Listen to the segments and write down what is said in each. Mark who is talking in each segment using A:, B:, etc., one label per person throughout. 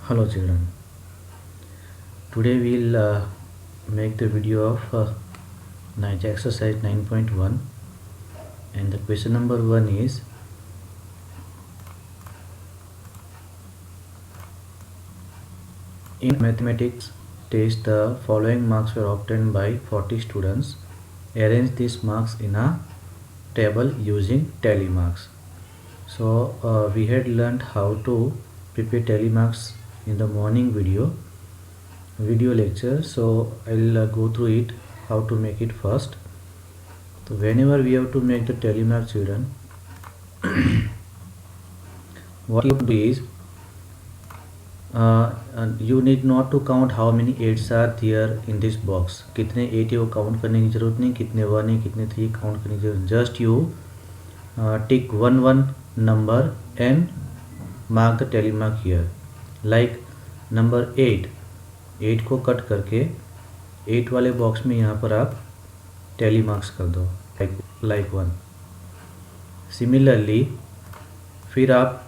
A: Hello children, today we'll make the video of night exercise 9.1 and the question number 1 is in mathematics test the following marks were obtained by 40 students. Arrange these marks in a table using tally marks. So we had learned how to prepare tally marks in the morning video lecture. So I'll go through it how to make it first. So whenever we have to make the tally mark, children, what you do is you need not to count how many 8s are there in this box. कितने 8 है वो count करने की जरूरत नहीं, कितने 1 है कितने 3 काउंट करने की जरूरत. Just you tick one number and mark the tally mark here. Like number 8 को कट करके 8 वाले बॉक्स में यहाँ पर आप टैली मार्क्स कर दो like 1. सिमिलरली फिर आप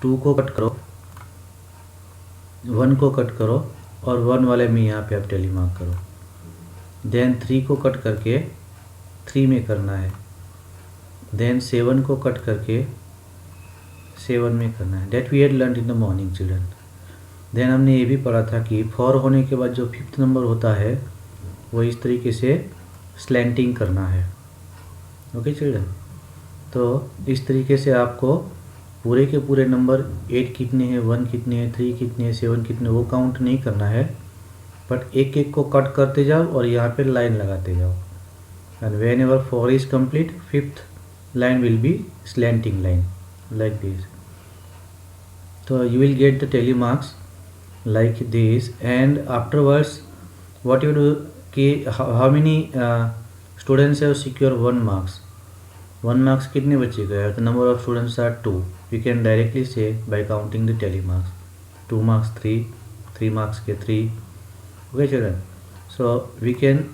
A: 2 को कट करो, 1 को कट करो और 1 वाले में यहाँ पे आप टैली मार्क करो. देन 3 को कट करके 3 में करना है. देन 7 को कट करके 7 में करना है. That we had learn in the morning children. Then हमने ये भी पढ़ा था कि 4 होने के बाद जो 5th नंबर होता है वो इस तरीके से स्लैंटिंग करना है. ओके चिल्ड्रन, तो इस तरीके से आपको पूरे के पूरे नंबर 8 कितने हैं, 1 कितने हैं, 3 कितने हैं, 7 कितने, वो काउंट नहीं करना है, बट एक एक को कट करते जाओ और यहाँ पे लाइन लगाते जाओ. And when ever 4 is complete, 5th line will be slanting line like this. So you will get the tally marks like this. And afterwards what you do कि how many students have secured 1 marks. 1 marks कितने बच्चे गए? The number of students are 2. We can directly say by counting the tally marks. 2 marks 3 marks के 3. Okay children, so we can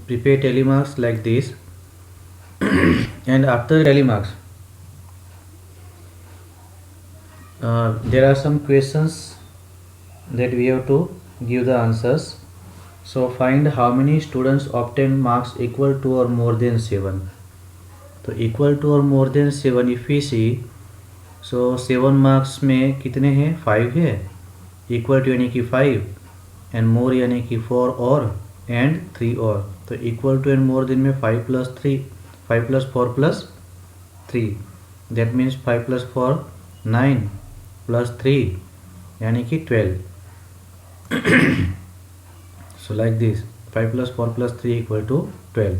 A: prepare tally marks like this. And after tally marks there are some questions that we have to give the answers. So find how many students obtain marks equal to or more than 7. तो equal to or more than 7 if we see, so 7 marks में कितने हैं? 5 है. equal to यानी कि 5 and more यानी कि 4 और and 3 और. तो equal to and more than में 5 plus 4 plus 3, that means 5 plus 4 9 plus 3 यानी कि 12. So like this, 5 plus 4 plus 3 equal to 12.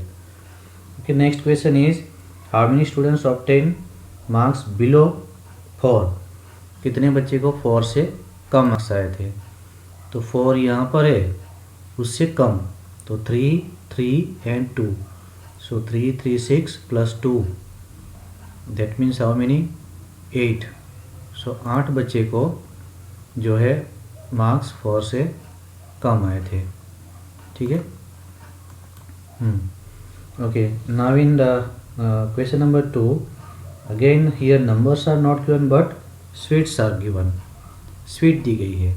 A: Okay, next question is how many students obtain marks below 4. कितने बच्चे को 4 से कम मार्क्स आए थे? तो 4 यहाँ पर है, उससे कम, तो 3 and 2. So 3 3 6 plus 2, that means how many? 8. So 8 बच्चे को जो है मार्क्स 4 से कम आए थे. ठीक है. Okay, now in the question number 2, again here numbers are not given but sweets are given. Sweet दी गई है.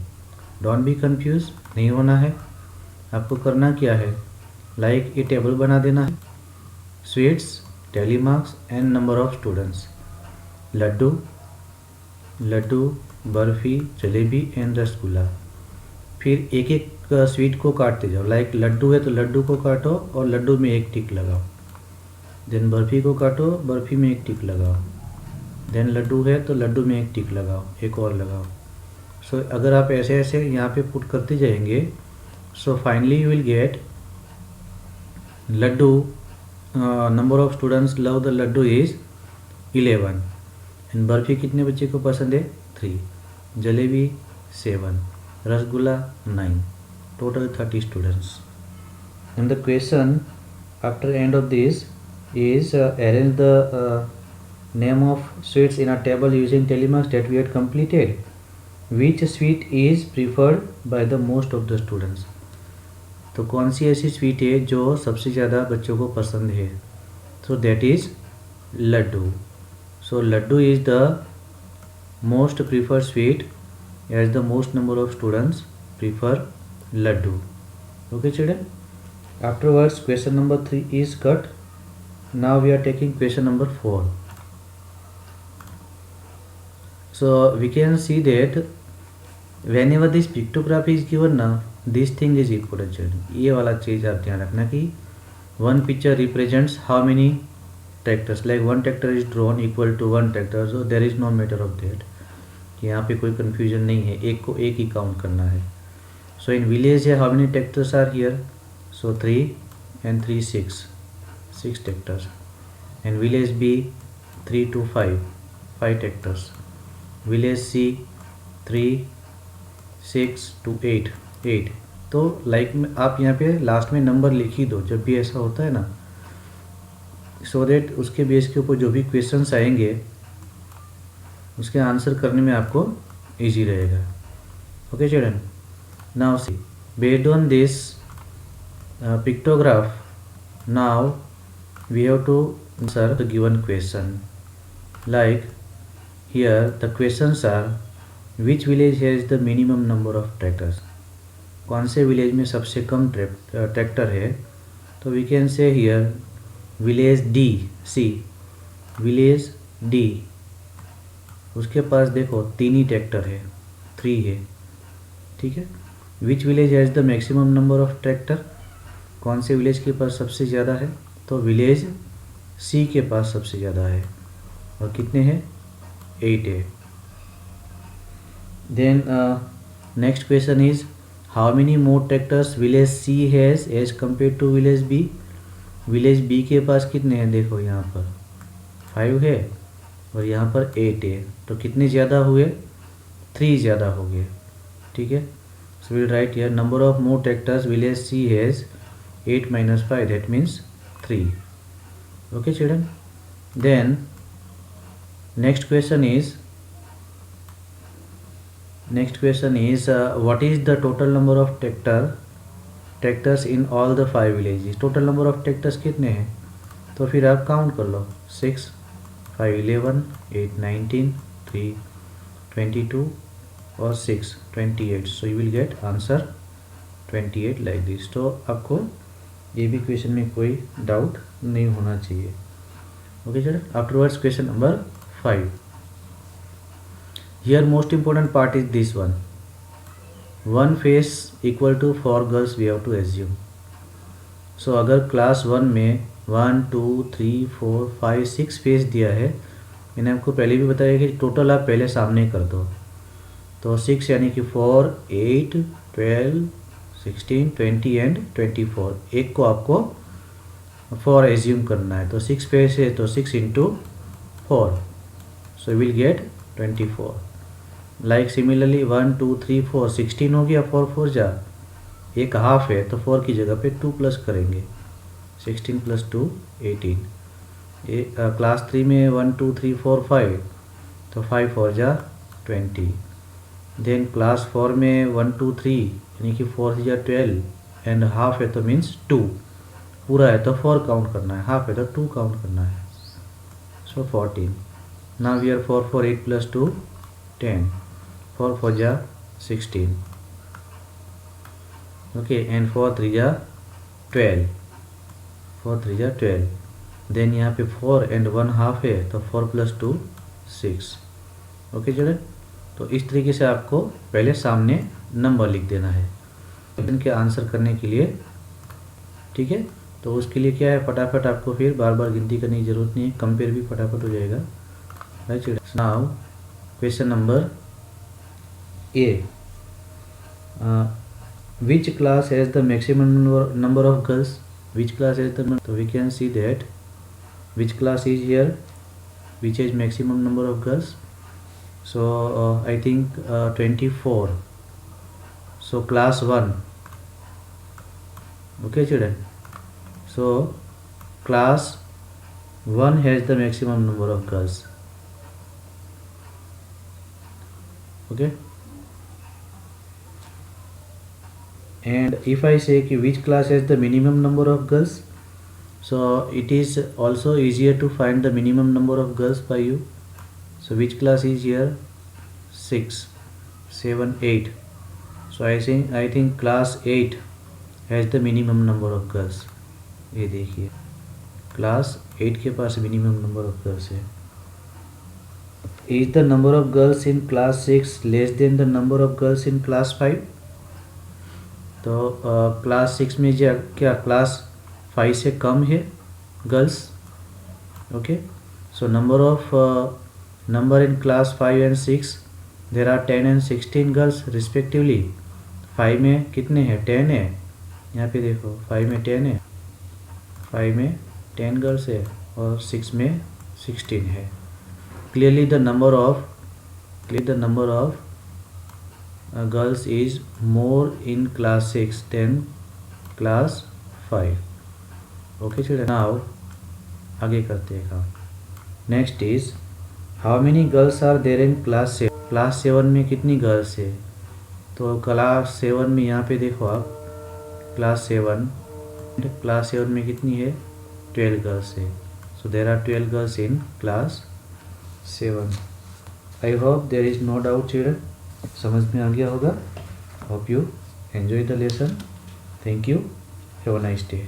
A: डोंट बी कंफ्यूज, नहीं होना है. आपको करना क्या है, लाइक ये टेबल बना देना है. Sweets, tally marks and number of students. Laddu, barfi, jalebi and rasgulla. फिर एक एक स्वीट को काटते जाओ. लाइक लड्डू है तो लड्डू को काटो और लड्डू में एक टिक लगाओ. देन बर्फ़ी को काटो, बर्फ़ी में एक टिक लगाओ. देन लड्डू है तो लड्डू में एक टिक लगाओ, एक और लगाओ. सो अगर आप ऐसे ऐसे यहाँ पे पुट करते जाएंगे, so finally you will get laddu. Number of students love the laddu is 11. And barfi कितने बच्चे को पसंद है? 3. Jalebi 7. Rasgulla 9. Total 30 students. And the question after end of this is arrange the name of sweets in a table using tally marks that we had completed. Which sweet is preferred by the most of the students? तो कौन सी ऐसी sweet है जो सबसे ज़्यादा बच्चों को पसंद है? So that is laddu. So laddu is the most preferred sweet as the most number of students prefer laddu. Okay children, afterwards question number 3 is cut. Now we are taking question number 4. So we can see that whenever this pictograph is given ना, this thing is important children. ये वाला चीज़ आप ध्यान रखना कि one picture represents how many tractors, like one tractor is drawn equal to one tractor, so there is no matter of that कि यहाँ पे कोई confusion नहीं है, एक को एक ही काउंट करना है. So in village how many tractors are here? So 3 and 3 6 tractors. And village B 3 to 5 tractors. Village C 3 6 to 8. तो लाइक आप यहाँ पे लास्ट में नंबर लिख ही दो जब भी ऐसा होता है ना, सो दैट उसके बेस के ऊपर जो भी क्वेश्चंस आएंगे उसके आंसर करने में आपको इजी रहेगा. Okay children, now see based on this pictograph now we have to answer the given question. Like here the questions are which village has the minimum number of tractors. कौन से village में सबसे कम tractor है? तो we can say here village D. See village D, उसके पास देखो 3 ही ट्रैक्टर है, 3 है. ठीक है. Which village has the maximum number of tractor. कौन से विलेज के पास सबसे ज़्यादा है? तो विलेज सी के पास सबसे ज़्यादा है. और कितने हैं? 8 है. Then next question is how many more tractors village C has as compare to village B. Village B के पास कितने हैं? देखो यहाँ पर 5 है और यहाँ पर 8 है. तो कितने ज़्यादा हुए? 3 ज़्यादा हो गए. ठीक है. So will write here number of more tractors village C has 8 minus 5, that means 3. Okay children. Then next question is what is the total number of tractors in all the 5 villages. total number of tractors कितने हैं? तो फिर आप count कर लो. 6 5 11 8 19 3 22 और 6 28. so you will get answer 28 like this. तो आपको ये भी क्वेश्चन में कोई डाउट नहीं होना चाहिए. ओके चलो, afterwards question number 5. Here most important part is this one. One face equal to 4 girls we have to assume. So अगर क्लास 1 में 1 2 3 4 5 6 फेस दिया है, मैंने आपको पहले भी बताया कि टोटल आप पहले सामने कर दो. तो 6 यानी कि 4 8 12 16 20 एंड 24. एक को आपको 4 एज्यूम करना है. तो 6 फेस है तो 6 into 4. So you will gate 24. Like similarly 1 2 3 4 16 हो गया. 4 4 जा, एक हाफ है तो 4 की जगह पे 2 प्लस करेंगे. 16 + 2 18. क्लास 3 में 1 2 3 4 5 तो 5 4 जा 20. देन क्लास 4 में 1 2 3 यानी कि 4 जा 12 एंड हाफ है तो मीन्स 2. पूरा है तो 4 काउंट करना है, हाफ है तो 2 काउंट करना है. सो 14. Now we are 4 4 8 + 2 10. 4 4 जा 16. ओके एंड 4 3 जा 12. 4 3 जा 12. देन यहाँ पे 4 एंड 1 हाफ है तो 4 + 2 6. ओके चलो, तो इस तरीके से आपको पहले सामने नंबर लिख देना है इनके आंसर करने के लिए. ठीक है. तो उसके लिए क्या है, फटाफट आपको फिर बार बार गिनती करने की ज़रूरत नहीं है, कंपेयर भी फटाफट हो जाएगा. Right. Now question number A. Which class has the maximum number of girls. Which class has the, तो we can see that which class is here which has maximum number of girls. So I think 24. So class 1. Okay children. So class 1 has the maximum number of girls. Okay. And if I say कि which class has the minimum number of girls, so it is also easier to find the minimum number of girls by you. So which class is here? 6. 7, 8. So I think class 8 has the minimum number of girls. ये देखिए class 8 के पास minimum number of girls है. Is the number of girls in class 6 less than the number of girls in class 5? तो class 6 में क्या class 5 से कम है girls? Okay, so number in class 5 and 6 there are 10 and 16 girls respectively. 5 में कितने हैं? 10 है. यहाँ पे देखो 5 में 10 है, 5 में 10 गर्ल्स है और 6 में 16 है. Clearly the number of girls is more in class 6 than class 5. Okay children, now आगे करते हैं काम. Next is how many girls are there in class 7? Class 7 में कितनी गर्ल्स है? तो क्लास 7 में यहाँ पे देखो आप क्लास 7 में कितनी है? 12 गर्ल्स है. So there are 12 girls in class 7. I hope there is no doubt children. समझ में आ गया होगा. Hope you enjoy the lesson. Thank you. Have a nice day.